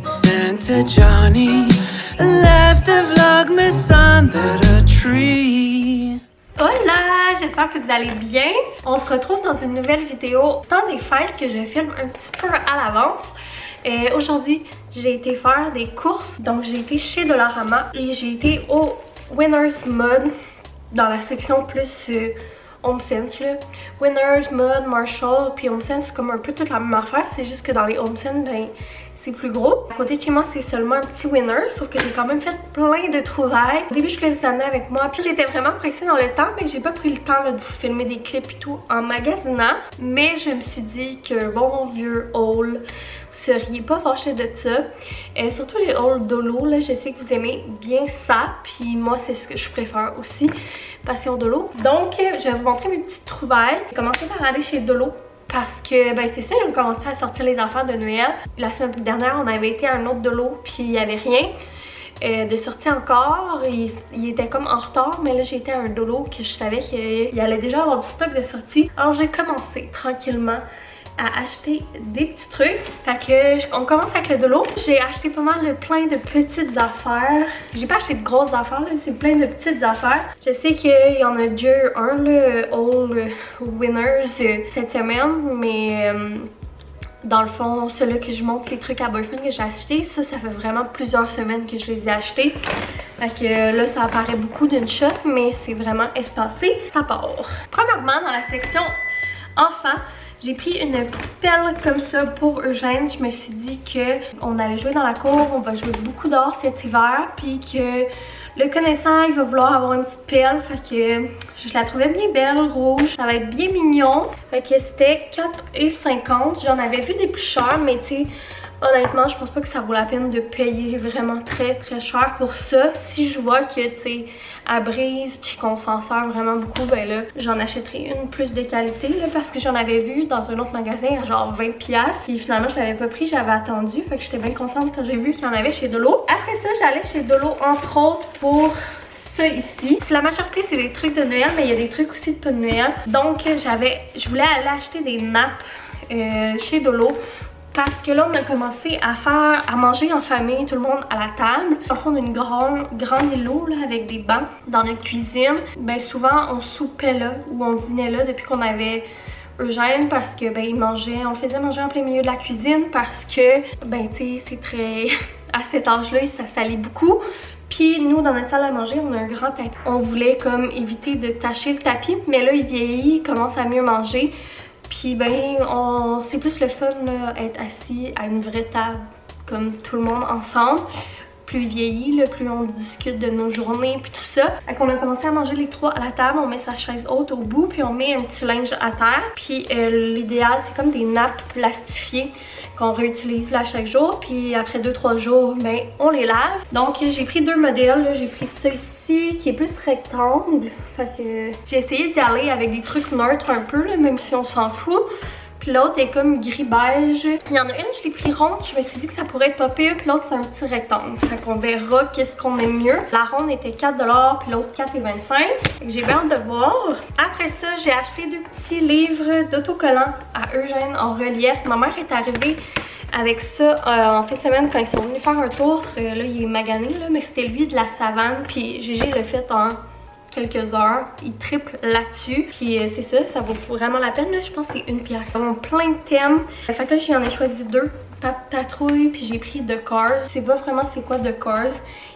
Santa Johnny left a Vlogmas under the tree. Hola, j'espère que vous allez bien. On se retrouve dans une nouvelle vidéo temps des fêtes que je filme un petit peu à l'avance. Aujourd'hui, j'ai été faire des courses. Donc j'ai été chez Dollarama et j'ai été au Winners Mode dans la section plus HomeSense là. Winners, Mode, Marshall, puis HomeSense c'est comme un peu toute la même affaire. C'est juste que dans les HomeSense, ben c'est plus gros. À côté de chez moi, c'est seulement un petit Winners, sauf que j'ai quand même fait plein de trouvailles. Au début, je voulais vous amener avec moi, puis j'étais vraiment pressée dans le temps, mais j'ai pas pris le temps là, de vous filmer des clips et tout en magasinant. Mais je me suis dit que bon vieux haul, vous seriez pas fâchés de ça. Surtout les hauls Dolo, là, je sais que vous aimez bien ça, puis moi, c'est ce que je préfère aussi, Passion Dolo. Donc, je vais vous montrer mes petites trouvailles. J'ai commencé par aller chez Dolo. Parce que, ben c'est ça, ils ont commencé à sortir les affaires de Noël. La semaine dernière, on avait été à un autre Dolo, puis il n'y avait rien de sorti encore. Il était comme en retard, mais là, j'ai été à un Dolo que je savais qu'il allait déjà avoir du stock de sortie. Alors, j'ai commencé tranquillement à acheter des petits trucs. Fait que on commence avec le Dolo. J'ai acheté pas mal plein de petites affaires. J'ai pas acheté de grosses affaires, c'est plein de petites affaires. Je sais qu'il y en a déjà un, le All Winners cette semaine, mais dans le fond, ceux-là que je montre, les trucs à boyfriend que j'ai acheté, ça fait vraiment plusieurs semaines que je les ai achetés. Fait que là, ça apparaît beaucoup d'une shot, mais c'est vraiment espacé. Ça part. Premièrement, dans la section enfants, j'ai pris une petite pelle comme ça pour Eugène. Je me suis dit qu'on allait jouer dans la cour, on va jouer beaucoup dehors cet hiver, puis que le connaissant, il va vouloir avoir une petite pelle. Fait que je la trouvais bien belle, rouge, ça va être bien mignon. Fait que c'était 4,50 $. J'en avais vu des plus chers, mais tu sais, honnêtement, je pense pas que ça vaut la peine de payer vraiment très cher pour ça. Si je vois que, tu sais, elle brise puis qu'on s'en sert vraiment beaucoup, ben là, j'en achèterai une plus de qualité, là, parce que j'en avais vu dans un autre magasin à genre 20 $. Puis finalement, je l'avais pas pris, j'avais attendu. Fait que j'étais bien contente quand j'ai vu qu'il y en avait chez Dolo. Après ça, j'allais chez Dolo, entre autres, pour ça ici. La majorité, c'est des trucs de Noël, mais il y a des trucs aussi de pas de Noël. Donc, je voulais aller acheter des nappes chez Dolo. Parce que là, on a commencé à manger en famille, tout le monde à la table. Au fond d'une grande îlot là, avec des bancs dans notre cuisine. Ben souvent, on soupait là ou on dînait là depuis qu'on avait Eugène, parce que ben il mangeait, on le faisait manger en plein milieu de la cuisine parce que ben tu sais, c'est très à cet âge-là, ça salit beaucoup. Puis nous, dans notre salle à manger, on a un grand tapis. On voulait comme éviter de tacher le tapis, mais là, il vieillit, il commence à mieux manger. Puis ben, c'est plus le fun là, être assis à une vraie table, comme tout le monde ensemble. Plus vieilli, là, plus on discute de nos journées puis tout ça. Fait qu'on a commencé à manger les trois à la table, on met sa chaise haute au bout, puis on met un petit linge à terre. Puis l'idéal, c'est comme des nappes plastifiées qu'on réutilise là chaque jour. Puis après 2-3 jours, ben, on les lave. Donc j'ai pris deux modèles, j'ai pris ça ici qui est plus rectangle. Fait que j'ai essayé d'y aller avec des trucs neutres un peu, là, même si on s'en fout. Puis l'autre est comme gris-beige. Il y en a une, je l'ai pris ronde, je me suis dit que ça pourrait être pas pire. Puis l'autre, c'est un petit rectangle. Fait qu'on verra qu'est-ce qu'on aime mieux. La ronde était 4 $, puis l'autre 4,25 $. Fait que j'ai bien hâte de voir. Après ça, j'ai acheté deux petits livres d'autocollants à Eugène en relief. Ma mère est arrivée avec ça en fin de semaine quand ils sont venus faire un tour. Là, il est magané, là, mais c'était lui de la savane. Puis Gégé l'a fait en quelques heures, il triple là-dessus. Puis c'est ça, ça vaut vraiment la peine, là. Je pense que c'est 1 $. Ils ont plein de thèmes. Fait que là, j'en ai choisi deux. Pat Patrouille, puis j'ai pris The Cars. Je sais pas vraiment c'est quoi The Cars.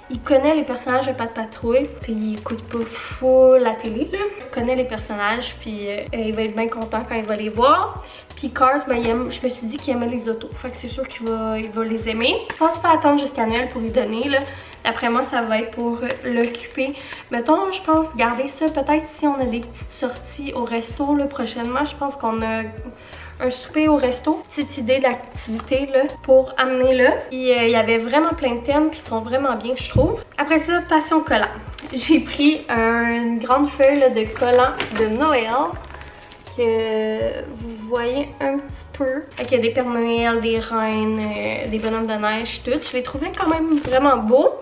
Il connaît les personnages de Pat Patrouille. T'sais, il écoute pas full la télé, là. Il connaît les personnages, puis il va être bien content quand il va les voir. Puis Cars, ben, je me suis dit qu'il aimait les autos. Fait que c'est sûr qu'il va les aimer. Je pense pas attendre jusqu'à Noël pour lui donner, là. Après moi, ça va être pour l'occuper. Mettons, je pense garder ça. Peut-être si on a des petites sorties au resto, là, prochainement. Je pense qu'on a un souper au resto. Petite idée d'activité là pour amener là. Puis il y avait vraiment plein de thèmes puis ils sont vraiment bien, je trouve. Après ça, passion collant. J'ai pris une grande feuille là, de collant de Noël que vous voyez un petit peu. Il y a des Pères Noël, des reines, des bonhommes de neige, tout. Je les trouvais quand même vraiment beaux.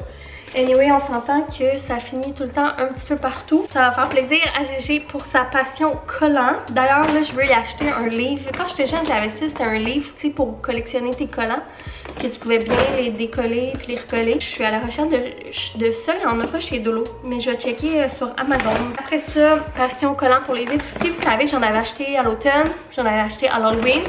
Anyway, on s'entend que ça finit tout le temps un petit peu partout. Ça va faire plaisir à Gégé pour sa passion collant. D'ailleurs, là, je veux y acheter un livre. Quand j'étais jeune, j'avais ça, c'était un livre, tu sais, pour collectionner tes collants, que tu pouvais bien les décoller puis les recoller. Je suis à la recherche de ça, il n'y en a pas chez Dolo, mais je vais checker sur Amazon. Après ça, passion collant pour les vitres aussi. Vous savez, j'en avais acheté à l'automne, j'en avais acheté à l'Halloween.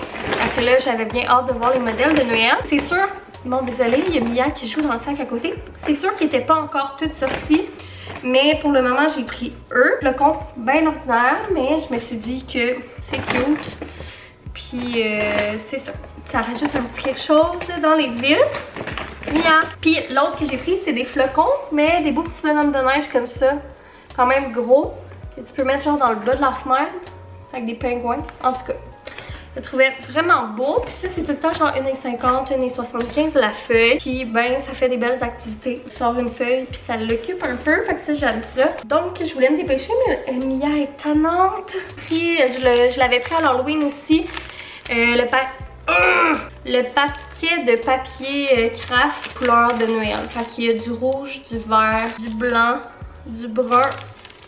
Après là, j'avais bien hâte de voir les modèles de Noël. C'est sûr, bon désolé, il y a Mia qui joue dans le sac à côté. C'est sûr qu'ils n'étaient pas encore toutes sortis, mais pour le moment, j'ai pris eux. Le compte bien ordinaire, mais je me suis dit que c'est cute. Puis c'est ça. Ça rajoute un petit quelque chose dans les vitres. Mia. Puis l'autre que j'ai pris, c'est des flocons, mais des beaux petits bonhommes de neige comme ça. Quand même gros. Que tu peux mettre genre dans le bas de la fenêtre. Avec des pingouins. En tout cas, je le trouvais vraiment beau. Puis ça, c'est tout le temps genre 1,50 $, 1,75 $ la feuille. Puis ben, ça fait des belles activités. Tu sors une feuille, puis ça l'occupe un peu. Fait que ça, j'aime ça. Donc, je voulais me dépêcher, mais Mia est tannante. Puis je l'avais pris à l'Halloween aussi. Le paquet de papier craft couleur de Noël. Fait qu'il y a du rouge, du vert, du blanc, du brun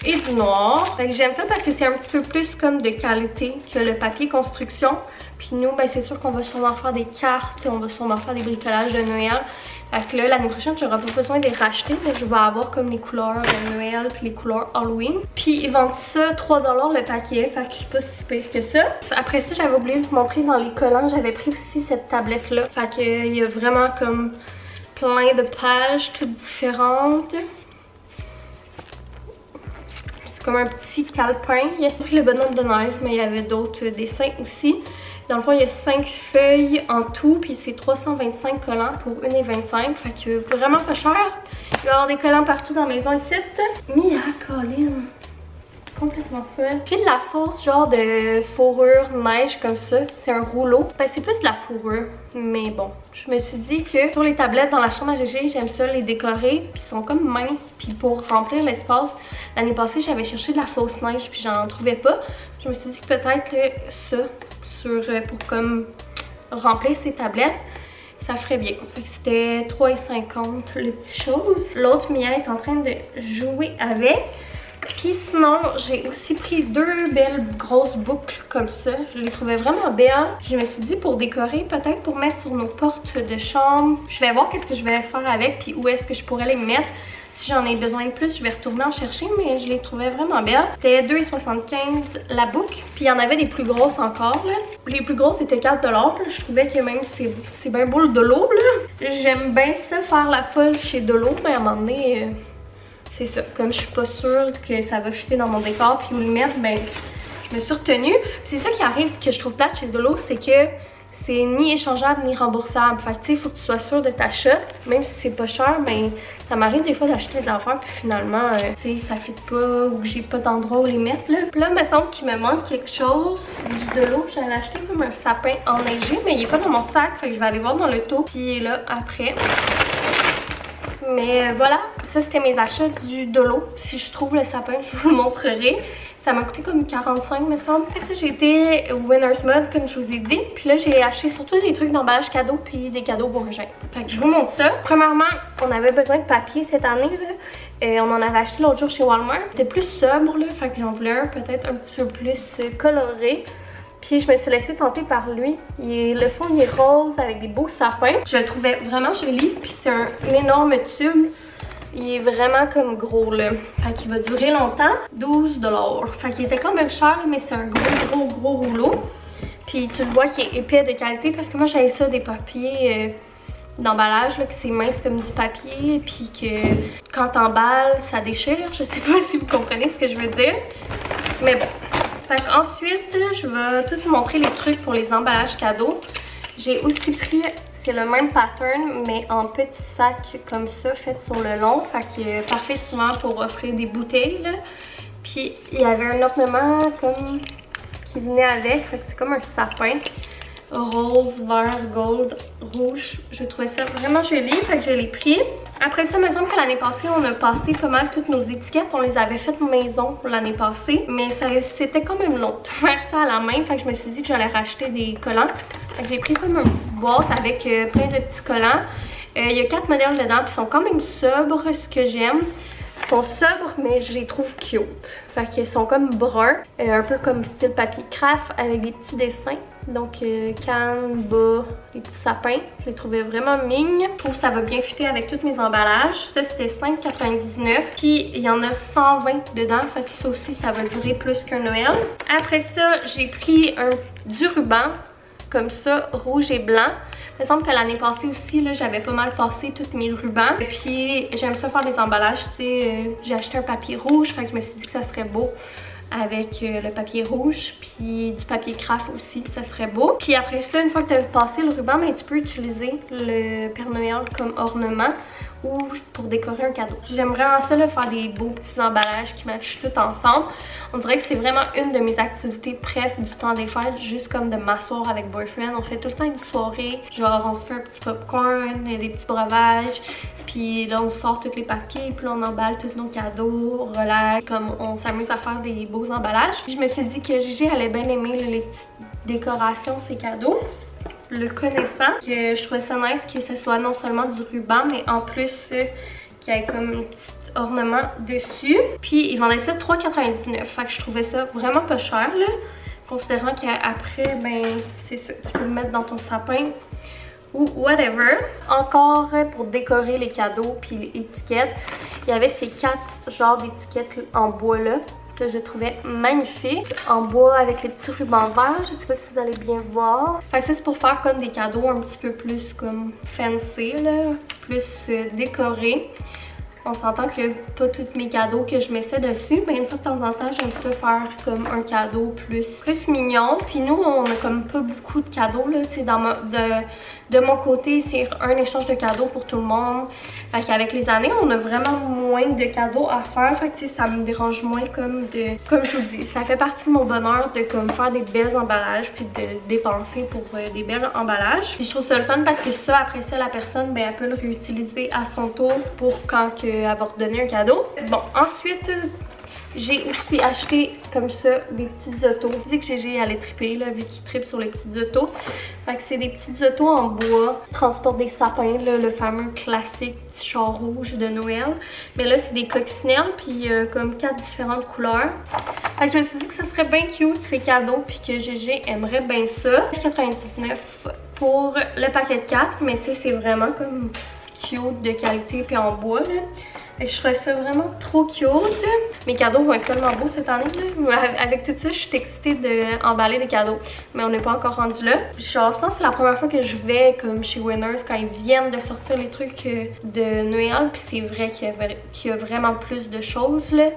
et du noir. Fait que j'aime ça parce que c'est un petit peu plus comme de qualité que le papier construction. Puis nous, ben c'est sûr qu'on va sûrement faire des cartes, on va sûrement faire des bricolages de Noël. Fait que là, l'année prochaine, j'aurai pas besoin de les racheter, mais je vais avoir comme les couleurs de Noël puis les couleurs Halloween. Puis ils vendent ça 3 $ le paquet, fait que je suis pas si pire que ça. Après ça, j'avais oublié de vous montrer dans les collants, j'avais pris aussi cette tablette-là. Fait que il y a vraiment comme plein de pages toutes différentes. C'est comme un petit calepin. J'ai pris le bonhomme de neige, mais il y avait d'autres dessins aussi. Dans le fond, il y a 5 feuilles en tout, puis c'est 325 collants pour 1,25 $. Fait que vraiment pas cher. Il va y avoir des collants partout dans la maison ici. Mia, Colin, complètement folle. J'ai de la fausse genre de fourrure neige comme ça. C'est un rouleau. Ben, c'est plus de la fourrure. Mais bon, je me suis dit que pour les tablettes dans la chambre à Gégé, j'aime ça les décorer. Puis ils sont comme minces. Puis pour remplir l'espace, l'année passée, j'avais cherché de la fausse neige. Puis j'en trouvais pas. Je me suis dit que peut-être ça, pour comme remplir ces tablettes, ça ferait bien. Fait que c'était 3,50 $, le petit chose. L'autre Mia est en train de jouer avec. Puis sinon, j'ai aussi pris 2 belles grosses boucles comme ça. Je les trouvais vraiment belles. Je me suis dit pour décorer, peut-être pour mettre sur nos portes de chambre. Je vais voir qu'est-ce que je vais faire avec, puis où est-ce que je pourrais les mettre. Si j'en ai besoin de plus, je vais retourner en chercher, mais je les trouvais vraiment belles. C'était 2,75 $ la boucle. Puis il y en avait des plus grosses encore, là. Les plus grosses étaient 4 $. Là. Je trouvais que même c'est bien beau le Dolo, là. J'aime bien ça, faire la folle chez Dolo, mais à un moment donné, c'est ça. Comme je suis pas sûre que ça va fitter dans mon décor, puis où le mettre, ben je me suis retenue. C'est ça qui arrive que je trouve plate chez Dolo, c'est que c'est ni échangeable ni remboursable. Fait que tu sais, il faut que tu sois sûr de ta shot. Même si c'est pas cher, mais ça m'arrive des fois d'acheter des affaires puis finalement, tu sais, ça fit pas ou j'ai pas d'endroit où les mettre là. Puis là, il me semble qu'il me manque quelque chose du Dolo. J'avais acheté comme un sapin enneigé, mais il est pas dans mon sac. Fait que je vais aller voir dans le taux s'il est là après. Mais voilà, ça c'était mes achats du Dolo. Si je trouve le sapin, je vous le montrerai. Ça m'a coûté comme 45 me semble. Après ça, j'ai été au Winners Mode comme je vous ai dit. Puis là, j'ai acheté surtout des trucs d'emballage cadeau puis des cadeaux bourgeons. Fait que je vous montre ça. Premièrement, on avait besoin de papier cette année là. Et on en avait acheté l'autre jour chez Walmart. C'était plus sobre là, fait que j'en voulais un peut-être un petit peu plus coloré. Puis je me suis laissée tenter par lui. Le fond il est rose avec des beaux sapins. Je le trouvais vraiment joli. Puis c'est un énorme tube. Il est vraiment comme gros là. Fait qu'il va durer longtemps. 12 $. Fait qu'il était quand même cher, mais c'est un gros rouleau. Puis tu le vois qu'il est épais de qualité parce que moi j'avais ça des papiers d'emballage là, que c'est mince comme du papier. Puis que quand t'emballes, ça déchire. Je sais pas si vous comprenez ce que je veux dire. Mais bon. Fait qu'ensuite, je vais tout vous montrer les trucs pour les emballages cadeaux. J'ai aussi pris, c'est le même pattern, mais en petits sacs comme ça, fait sur le long. Fait que parfait souvent pour offrir des bouteilles, là. Puis il y avait un ornement comme qui venait avec, fait que c'est comme un sapin. Rose, vert, gold, rouge. Je trouvais ça vraiment joli, fait que je l'ai pris. Après ça, il me semble que l'année passée, on a passé pas mal toutes nos étiquettes. On les avait faites maison l'année passée, mais c'était quand même long de faire ça à la main. Fait que je me suis dit que j'allais racheter des collants. Fait que j'ai pris comme une petite boîte avec plein de petits collants. Il y a 4 modèles dedans, puis ils sont quand même sobres, ce que j'aime. Ils sont sobres, mais je les trouve cute. Fait qu'ils sont comme bruns, un peu comme style papier craft avec des petits dessins. Donc canne, bas, les petits sapins. Je les trouvais vraiment mignons. Je trouve que ça va bien fitter avec tous mes emballages. Ça c'était 5,99. Puis il y en a 120 dedans. Fait que ça aussi, ça va durer plus qu'un Noël. Après ça, j'ai pris du ruban. Comme ça, rouge et blanc. Il me semble que l'année passée aussi, j'avais pas mal passé tous mes rubans. Et puis j'aime ça faire des emballages, tu sais, j'ai acheté un papier rouge, fait que je me suis dit que ça serait beau avec le papier rouge, puis du papier craft aussi, ça serait beau. Puis après ça, une fois que tu as passé le ruban, ben, tu peux utiliser le Père Noël comme ornement ou pour décorer un cadeau. J'aime vraiment ça, là, faire des beaux petits emballages qui matchent tout ensemble. On dirait que c'est vraiment une de mes activités préf du temps des fêtes, juste comme de m'asseoir avec boyfriend. On fait tout le temps une soirée, genre on se fait un petit popcorn, des petits breuvages, puis là on sort tous les papiers, puis là on emballe tous nos cadeaux, relax, comme on s'amuse à faire des beaux emballages. Puis je me suis dit que Gigi allait bien aimer là, les petites décorations, ces cadeaux. Le connaissant, que je trouvais ça nice que ce soit non seulement du ruban, mais en plus qu'il y ait comme un petit ornement dessus. Puis ils vendaient ça 3,99. Fait que je trouvais ça vraiment pas cher là. Considérant qu'après, ben c'est ça, tu peux le mettre dans ton sapin ou whatever. Encore pour décorer les cadeaux puis les étiquettes, il y avait ces 4 genres d'étiquettes en bois là, que je trouvais magnifique, en bois avec les petits rubans verts. Je sais pas si vous allez bien voir. Fait que ça c'est pour faire comme des cadeaux un petit peu plus comme fancy là, plus décorés. On s'entend que pas tous mes cadeaux que je mets ça dessus, mais une fois de temps en temps, j'aime ça faire comme un cadeau plus mignon. Puis nous, on a comme pas beaucoup de cadeaux là, tu sais, de mon côté, c'est un échange de cadeaux pour tout le monde. Fait qu'avec les années, on a vraiment moins de cadeaux à faire. Fait que tu sais, ça me dérange moins comme je vous dis, ça fait partie de mon bonheur de comme faire des belles emballages puis de dépenser pour des belles emballages. Puis je trouve ça le fun parce que ça, après ça, la personne, ben, elle peut le réutiliser à son tour pour quand elle va redonner un cadeau. Bon, ensuite, j'ai aussi acheté comme ça des petites autos. Je dis que Gégé allait triper là, vu qu'il tripe sur les petites autos. Fait que c'est des petites autos en bois, transportent des sapins, là, le fameux classique petit char rouge de Noël. Mais là c'est des coccinelles, puis comme 4 différentes couleurs. Fait que je me suis dit que ça serait bien cute ces cadeaux, puis que Gégé aimerait bien ça. 99 pour le paquet de 4, mais tu sais c'est vraiment comme cute de qualité puis en bois là. Et je trouvais ça vraiment trop cute. Mes cadeaux vont être tellement beaux cette année là. Avec tout ça, je suis excitée d'emballer des cadeaux. Mais on n'est pas encore rendu là. Genre, je pense que c'est la première fois que je vais comme chez Winners quand ils viennent de sortir les trucs de Noël. Puis c'est vrai qu'il y a vraiment plus de choses là.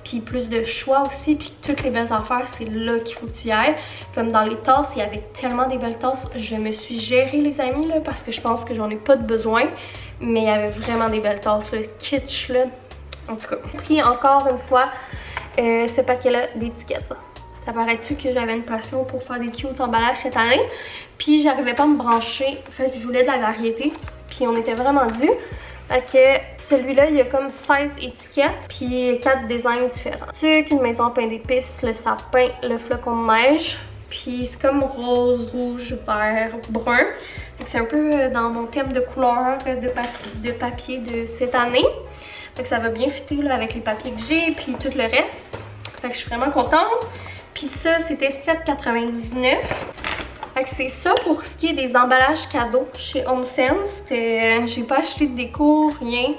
Puis plus de choix aussi, puis toutes les belles affaires, c'est là qu'il faut que tu y ailles. Comme dans les tasses, il y avait tellement des belles tasses. Je me suis gérée les amis là, parce que je pense que j'en ai pas de besoin. Mais il y avait vraiment des belles tasses, le kitsch là. En tout cas, j'ai pris encore une fois ce paquet là d'étiquettes. Ça paraît-tu que j'avais une passion pour faire des cute emballages cette année. Puis j'arrivais pas à me brancher, fait que je voulais de la variété. Puis on était vraiment dû. Fait que celui-là, il y a comme 16 étiquettes, puis 4 designs différents. Sucre, une maison en pain d'épices, le sapin, le flocon de neige. Puis c'est comme rose, rouge, vert, brun. C'est un peu dans mon thème de couleur de papier de cette année. Fait que ça va bien fitter là, avec les papiers que j'ai, puis tout le reste. Fait que je suis vraiment contente. Puis ça, c'était 7,99 $. Fait que c'est ça pour ce qui est des emballages cadeaux chez HomeSense. J'ai pas acheté de déco, rien.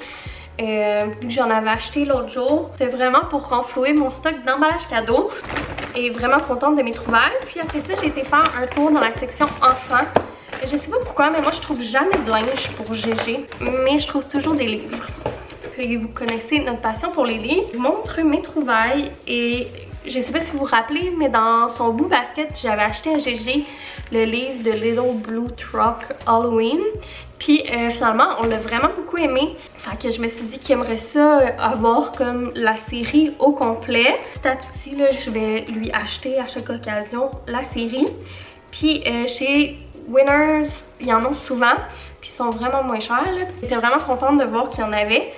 Vu que j'en avais acheté l'autre jour. C'était vraiment pour renflouer mon stock d'emballages cadeaux. Et vraiment contente de mes trouvailles. Puis après ça, j'ai été faire un tour dans la section enfants. Je sais pas pourquoi, mais moi je trouve jamais de linge pour Gégé. Mais je trouve toujours des livres. Puis vous connaissez notre passion pour les livres. Je vous montre mes trouvailles et je sais pas si vous vous rappelez, mais dans son bout basket, j'avais acheté à Gégé le livre de Little Blue Truck Halloween. Puis finalement, on l'a vraiment beaucoup aimé. Fait que je me suis dit qu'il aimerait ça avoir comme la série au complet. Petit à petit, là, je vais lui acheter à chaque occasion la série. Puis chez Winners, il y en a souvent. Puis ils sont vraiment moins chers. J'étais vraiment contente de voir qu'il y en avait.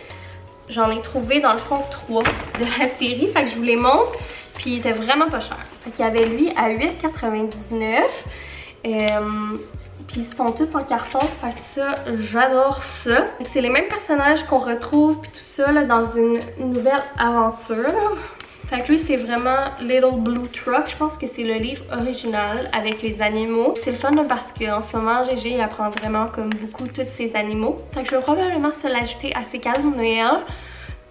J'en ai trouvé dans le fond 3 de la série. Fait que je vous les montre. Puis il était vraiment pas cher. Fait qu'il y avait lui à 8,99 $. Puis ils sont tous en carton, fait que ça, j'adore ça. C'est les mêmes personnages qu'on retrouve puis tout ça là, dans une nouvelle aventure. Fait que lui, c'est vraiment Little Blue Truck. Je pense que c'est le livre original avec les animaux. C'est le fun parce qu'en ce moment, Gégé il apprend vraiment comme beaucoup tous ces animaux. Fait que je vais probablement se l'ajouter à ses cadeaux de Noël.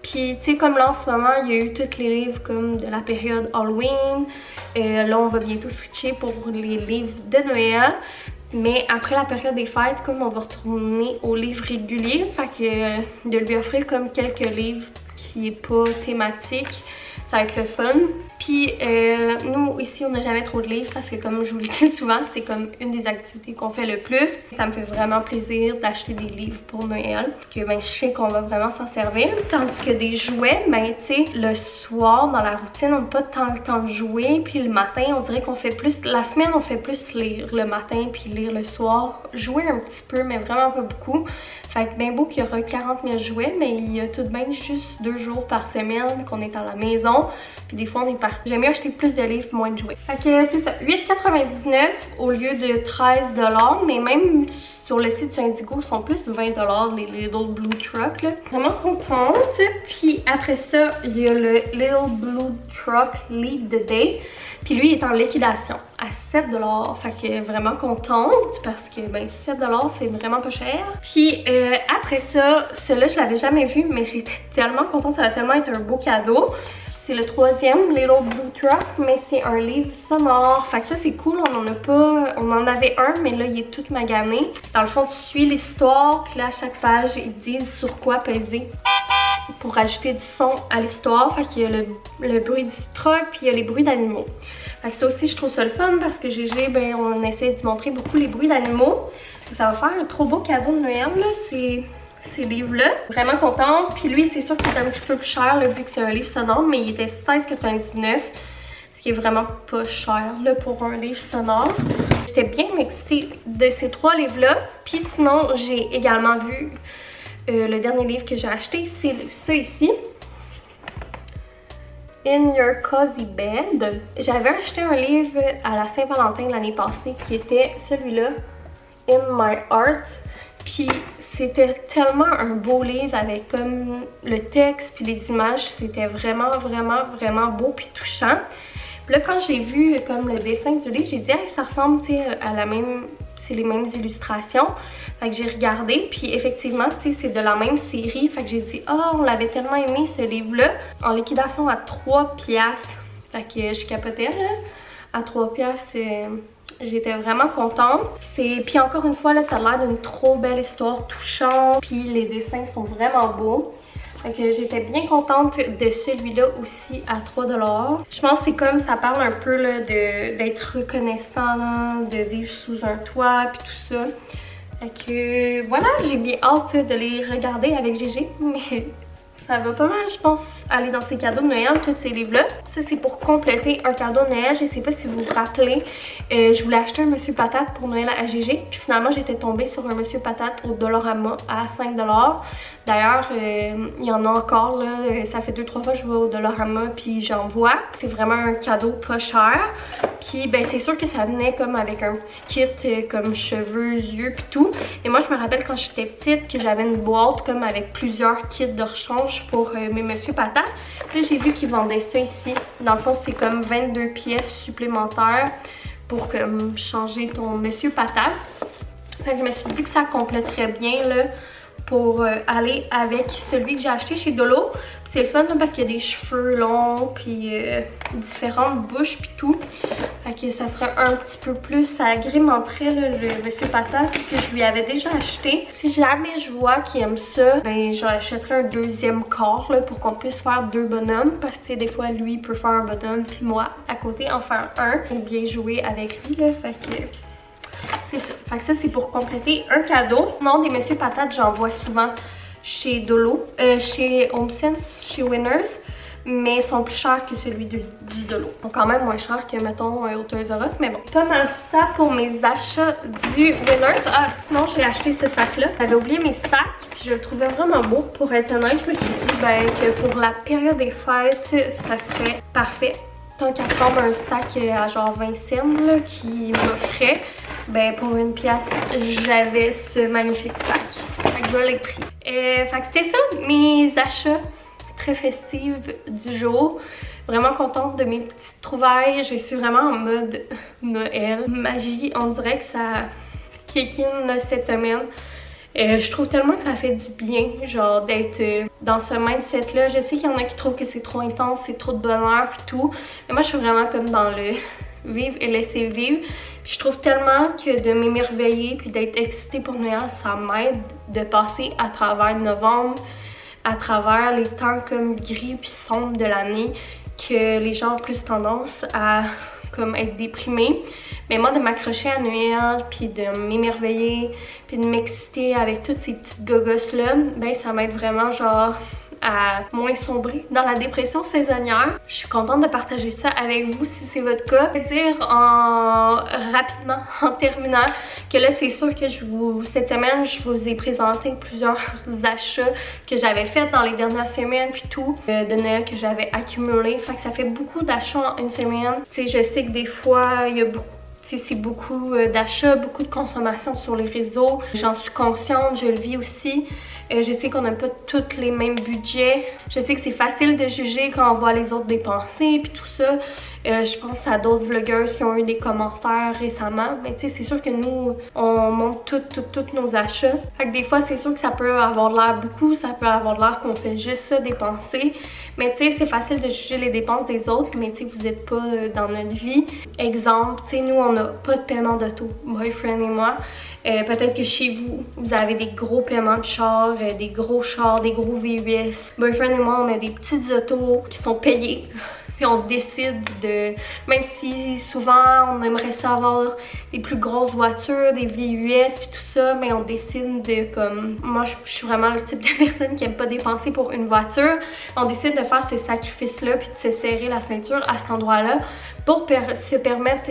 Puis, tu sais, comme là, en ce moment, il y a eu tous les livres comme de la période Halloween. Là, on va bientôt switcher pour les livres de Noël. Mais après la période des fêtes, comme on va retourner aux livres réguliers, fait que de lui offrir comme quelques livres qui est pas thématique, ça va être le fun. Puis nous ici on n'a jamais trop de livres parce que comme je vous le dis souvent, c'est comme une des activités qu'on fait le plus. Ça me fait vraiment plaisir d'acheter des livres pour Noël parce que ben, je sais qu'on va vraiment s'en servir. Tandis que des jouets, ben tu sais, le soir dans la routine on n'a pas tant le temps de jouer. Puis le matin on dirait qu'on fait plus, la semaine on fait plus lire le matin puis lire le soir. Jouer un petit peu mais vraiment pas beaucoup. Fait que bien beau qu'il y aura 40 000 jouets, mais il y a tout de même juste 2 jours par semaine qu'on est à la maison. Puis des fois on est parti. J'aime mieux acheter plus de livres, moins de jouets. Fait que c'est ça, 8,99 au lieu de 13 $. Mais même sur le site du Indigo, ils sont plus 20 $, les Little Blue Truck. Là. Vraiment contente. Puis après ça, il y a le Little Blue Truck Lead the Day. Puis lui, il est en liquidation à 7 $. Fait que vraiment contente parce que ben 7 $, c'est vraiment pas cher. Puis après ça, celui-là, je l'avais jamais vu, mais j'étais tellement contente. Ça va tellement être un beau cadeau. C'est le 3e, Little Blue Truck, mais c'est un livre sonore. Fait que ça, c'est cool. On en a pas... On en avait un, mais là, il est tout magané. Dans le fond, tu suis l'histoire. Puis là, à chaque page, ils disent sur quoi peser pour ajouter du son à l'histoire. Fait qu'il y a le bruit du truck, puis il y a les bruits d'animaux. Fait que ça aussi, je trouve ça le fun parce que Gégé, ben, on essaie de montrer beaucoup les bruits d'animaux. Ça va faire un trop beau cadeau de Noël, là. C'est... ces livres-là. Vraiment contente. Puis lui, c'est sûr qu'il est un petit peu plus cher là, vu que c'est un livre sonore, mais il était 16,99. Ce qui est vraiment pas cher là, pour un livre sonore. J'étais bien excitée de ces 3 livres-là. Puis sinon, j'ai également vu le dernier livre que j'ai acheté. C'est ça ici. In Your Cozy Bed. J'avais acheté un livre à la Saint-Valentin l'année passée qui était celui-là, In My Heart. Puis c'était tellement un beau livre avec comme le texte puis les images, c'était vraiment beau puis touchant. Puis là quand j'ai vu comme le dessin du livre, j'ai dit hey, ça ressemble tu sais à la même, c'est les mêmes illustrations. Fait que j'ai regardé puis effectivement tu sais c'est de la même série. Fait que j'ai dit oh on l'avait tellement aimé ce livre là. En liquidation à 3 piastres. Fait que je capotais là. À 3 piastres j'étais vraiment contente. Puis encore une fois, là, ça a l'air d'une trop belle histoire touchante. Puis les dessins sont vraiment beaux. Fait que j'étais bien contente de celui-là aussi à 3 $. Je pense que c'est comme ça parle un peu d'être reconnaissant, là, de vivre sous un toit puis tout ça. Fait que voilà, j'ai bien hâte de les regarder avec Gégé. Mais ça va pas mal, je pense, aller dans ses cadeaux de Noël, tous ces livres-là. Ça, c'est pour compléter un cadeau de Noël. Je sais pas si vous vous rappelez, je voulais acheter un Monsieur Patate pour Noël à Gégé. Puis finalement, j'étais tombée sur un Monsieur Patate au Dollarama à 5 $. D'ailleurs, il y en a encore, là. Ça fait 2-3 fois que je vais au Dollarama puis j'en vois. C'est vraiment un cadeau pas cher. Puis, ben, c'est sûr que ça venait comme avec un petit kit comme cheveux, yeux puis tout. Et moi, je me rappelle quand j'étais petite que j'avais une boîte comme avec plusieurs kits de rechange pour mes Monsieur Patate. Puis j'ai vu qu'ils vendaient ça ici. Dans le fond, c'est comme 22 pièces supplémentaires pour comme changer ton Monsieur Patate. Fait que je me suis dit que ça compléterait bien là pour aller avec celui que j'ai acheté chez Dolo. C'est le fun là, parce qu'il y a des cheveux longs puis différentes bouches puis tout. Fait que ça serait un petit peu plus, ça agrémenterait là, le Monsieur Patate que je lui avais déjà acheté. Si jamais je vois qu'il aime ça, ben j'achèterai un deuxième corps là, pour qu'on puisse faire 2 bonhommes. Parce que des fois lui il peut faire un bonhomme puis moi à côté en faire un pour bien jouer avec lui là. Fait que c'est ça. Fait que ça c'est pour compléter un cadeau. Non, des Monsieur Patate j'en vois souvent chez Dolo, chez HomeSense, chez Winners, mais ils sont plus chers que celui du Dolo. Donc quand même moins cher que mettons au Toys R Us, mais bon. Pas mal ça pour mes achats du Winners. Ah sinon j'ai acheté ce sac là. J'avais oublié mes sacs, puis je le trouvais vraiment beau. Pour être honnête, je me suis dit ben, que pour la période des fêtes, ça serait parfait. Tant qu'à prendre un sac à genre 20 cents là, qui m'offrait. ben pour 1 pièce, j'avais ce magnifique sac. Fait que je l'ai pris. Fait que c'était ça, mes achats très festifs du jour. Vraiment contente de mes petites trouvailles. Je suis vraiment en mode Noël. Magie, on dirait que ça kick-in cette semaine. Je trouve tellement que ça fait du bien, genre d'être dans ce mindset-là. Je sais qu'il y en a qui trouvent que c'est trop intense, c'est trop de bonheur et tout. Mais moi, je suis vraiment comme dans le vivre et laisser vivre. Puis je trouve tellement que de m'émerveiller puis d'être excitée pour Noël, ça m'aide de passer à travers novembre, à travers les temps comme gris puis sombres de l'année, que les gens ont plus tendance à comme être déprimés. Mais moi, de m'accrocher à Noël, puis de m'émerveiller, puis de m'exciter avec toutes ces petites gogosses-là, ben ça m'aide vraiment genre à moins sombrer dans la dépression saisonnière. Je suis contente de partager ça avec vous si c'est votre cas. Je vais dire rapidement, en terminant, que là c'est sûr que cette semaine, je vous ai présenté plusieurs achats que j'avais fait dans les dernières semaines puis tout, de Noël que j'avais accumulé. Fait que ça fait beaucoup d'achats en une semaine. Tu sais, je sais que des fois, il y a c'est beaucoup d'achats, beaucoup de consommation sur les réseaux. J'en suis consciente, je le vis aussi. Je sais qu'on n'a pas tous les mêmes budgets. Je sais que c'est facile de juger quand on voit les autres dépenser puis tout ça. Je pense à d'autres vlogueuses qui ont eu des commentaires récemment. Mais tu sais, c'est sûr que nous, on montre tous nos achats. Fait que des fois, c'est sûr que ça peut avoir l'air beaucoup, ça peut avoir l'air qu'on fait juste ça, dépenser. Mais tu sais, c'est facile de juger les dépenses des autres, mais tu sais, vous n'êtes pas dans notre vie. Exemple, tu sais, nous, on n'a pas de paiement d'auto, boyfriend et moi. Peut-être que chez vous, vous avez des gros paiements de char, des gros chars, des gros VUS. Boyfriend et moi, on a des petites autos qui sont payées. Puis on décide de, même si souvent on aimerait ça avoir des plus grosses voitures, des VUS puis tout ça, mais on décide de comme, moi je suis vraiment le type de personne qui aime pas dépenser pour une voiture. On décide de faire ces sacrifices-là puis de se serrer la ceinture à cet endroit-là pour se permettre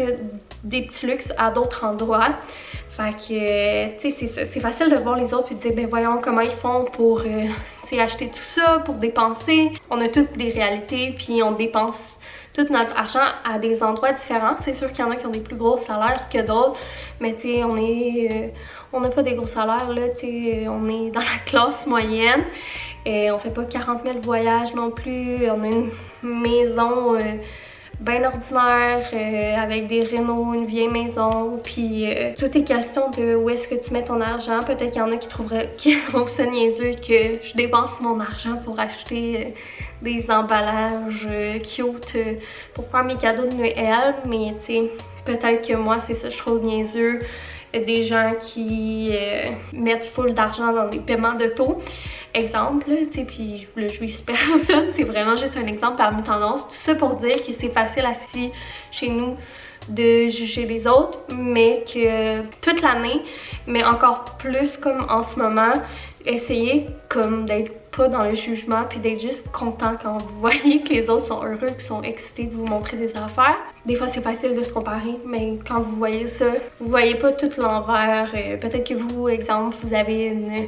des petits luxes à d'autres endroits. Fait que, tu sais, c'est ça. C'est facile de voir les autres et de dire, ben voyons comment ils font pour acheter tout ça, pour dépenser. On a toutes des réalités, puis on dépense tout notre argent à des endroits différents. C'est sûr qu'il y en a qui ont des plus gros salaires que d'autres, mais tu sais, on n'a pas des gros salaires, là, tu sais, on est dans la classe moyenne. Et on fait pas 40 000 voyages non plus. On a une maison bien ordinaire, avec des rénaux, une vieille maison, puis tout est question de où est-ce que tu mets ton argent. Peut-être qu'il y en a qui trouvent ça niaiseux que je dépense mon argent pour acheter des emballages cute pour faire mes cadeaux de Noël, mais tu sais, peut-être que moi c'est ça, je trouve niaiseux des gens qui mettent full d'argent dans des paiements d'auto. Exemple, tu sais, puis là, je juge personne, c'est vraiment juste un exemple parmi tendance. Tout ça pour dire que c'est facile assis chez nous de juger les autres, mais que toute l'année, mais encore plus comme en ce moment, essayez comme d'être pas dans le jugement puis d'être juste content quand vous voyez que les autres sont heureux, qu'ils sont excités de vous montrer des affaires. Des fois c'est facile de se comparer, mais quand vous voyez ça, vous voyez pas tout l'envers. Peut-être que vous, exemple, vous avez une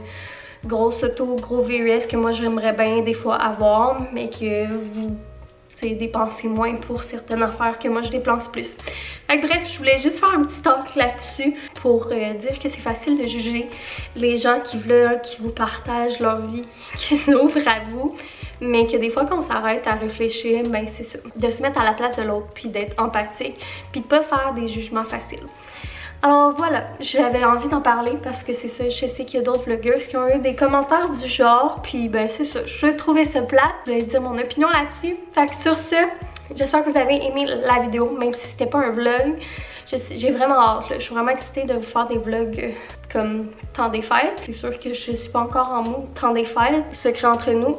grosse auto, gros VUS que moi j'aimerais bien des fois avoir, mais que vous dépensez moins pour certaines affaires que moi je dépense plus. Fait que bref, je voulais juste faire un petit talk là-dessus pour dire que c'est facile de juger les gens qui vloguent, qui vous partagent leur vie, qui s'ouvrent à vous, mais que des fois quand on s'arrête à réfléchir, ben c'est ça, de se mettre à la place de l'autre, puis d'être empathique, puis de pas faire des jugements faciles. Alors voilà, j'avais envie d'en parler parce que c'est ça, je sais qu'il y a d'autres vlogueuses qui ont eu des commentaires du genre, puis ben c'est ça, je trouvais ça plate, je vais dire mon opinion là-dessus. Fait que sur ce, j'espère que vous avez aimé la vidéo, même si c'était pas un vlog. J'ai vraiment hâte, là. Je suis vraiment excitée de vous faire des vlogs comme temps des fêtes. C'est sûr que je suis pas encore en mood temps des fêtes. Secret entre nous,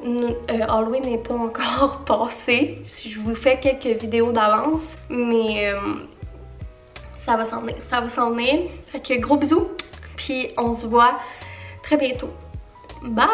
Halloween n'est pas encore passé. Je vous fais quelques vidéos d'avance, mais ça va s'en venir, ça va s'en venir. Fait que gros bisous, puis on se voit très bientôt. Bye!